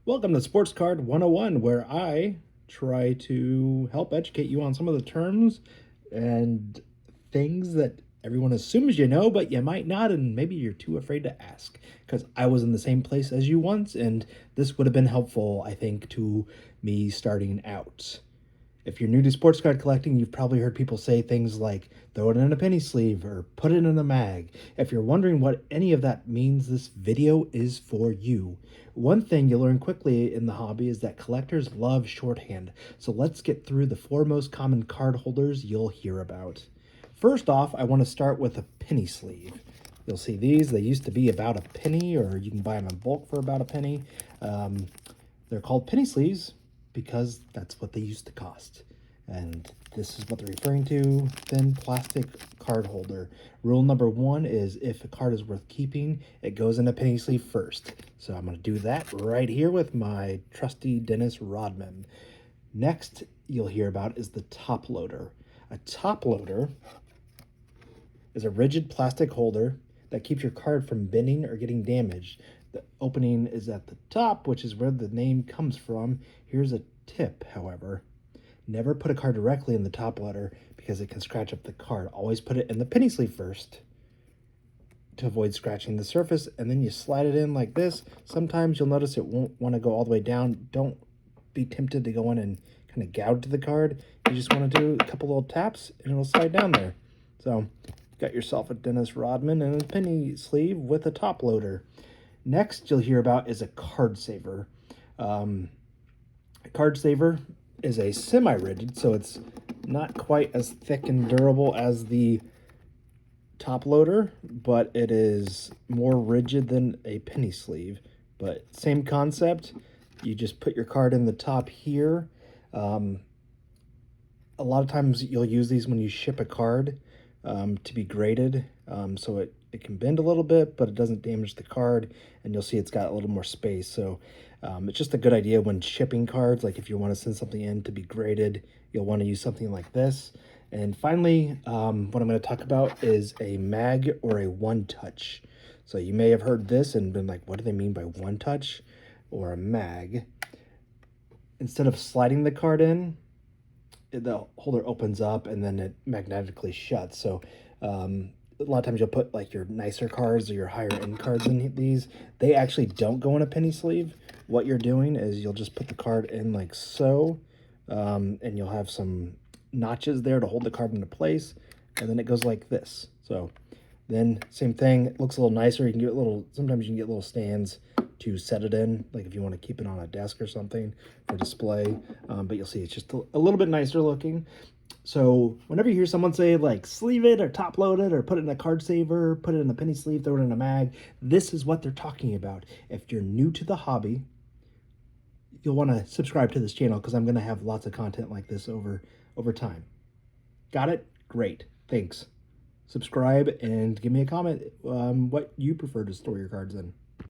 Welcome to Sports Card 101, where I try to help educate you on some of the terms and things that everyone assumes you know, but you might not, and maybe you're too afraid to ask. Because I was in the same place as you once, and this would have been helpful, I think, to me starting out. If you're new to sports card collecting, you've probably heard people say things like throw it in a penny sleeve or put it in a mag. If you're wondering what any of that means, this video is for you. One thing you'll learn quickly in the hobby is that collectors love shorthand. So let's get through the four most common card holders you'll hear about. First off, I want to start with a penny sleeve. You'll see these. They used to be about a penny, or you can buy them in bulk for about a penny. Um, they're called penny sleeves because that's what they used to cost. And this is what they're referring to, thin plastic card holder. Rule number one is if a card is worth keeping, it goes in a penny sleeve first. So I'm going to do that right here with my trusty Dennis Rodman. Next you'll hear about is the top loader. A top loader is a rigid plastic holder that keeps your card from bending or getting damaged. The opening is at the top, which is where the name comes from. Here's a tip, however. Never put a card directly in the top loader because it can scratch up the card. Always put it in the penny sleeve first to avoid scratching the surface, and then you slide it in like this. Sometimes you'll notice it won't want to go all the way down. Don't be tempted to go in and kind of gouge the card. You just want to do a couple little taps and it'll slide down there. So got yourself a Dennis Rodman and a penny sleeve with a top loader. Next you'll hear about is a card saver. A card saver is a semi-rigid, so it's not quite as thick and durable as the top loader, but it is more rigid than a penny sleeve. But same concept. You just put your card in the top here. A lot of times you'll use these when you ship a card to be graded, so it can bend a little bit, but it doesn't damage the card, and you'll see it's got a little more space. So it's just a good idea when shipping cards, like if you want to send something in to be graded, you'll want to use something like this. And finally, what I'm going to talk about is a mag or a one-touch. So you may have heard this and been like, what do they mean by one-touch or a mag? Instead of sliding the card in, the holder opens up and then it magnetically shuts. So a lot of times you'll put like your nicer cards or your higher end cards in these. They actually don't go in a penny sleeve. What you're doing is you'll just put the card in like so, and you'll have some notches there to hold the card into place, and then it goes like this. So then same thing, it looks a little nicer. You can get little, sometimes you can get little stands to set it in, like if you want to keep it on a desk or something for display. But you'll see it's just a little bit nicer looking. So whenever you hear someone say like sleeve it or top load it or put it in a card saver, put it in a penny sleeve, throw it in a mag, this is what they're talking about. If you're new to the hobby, you'll want to subscribe to this channel because I'm going to have lots of content like this over time. Got it? Great. Thanks. Subscribe and give me a comment what you prefer to store your cards in.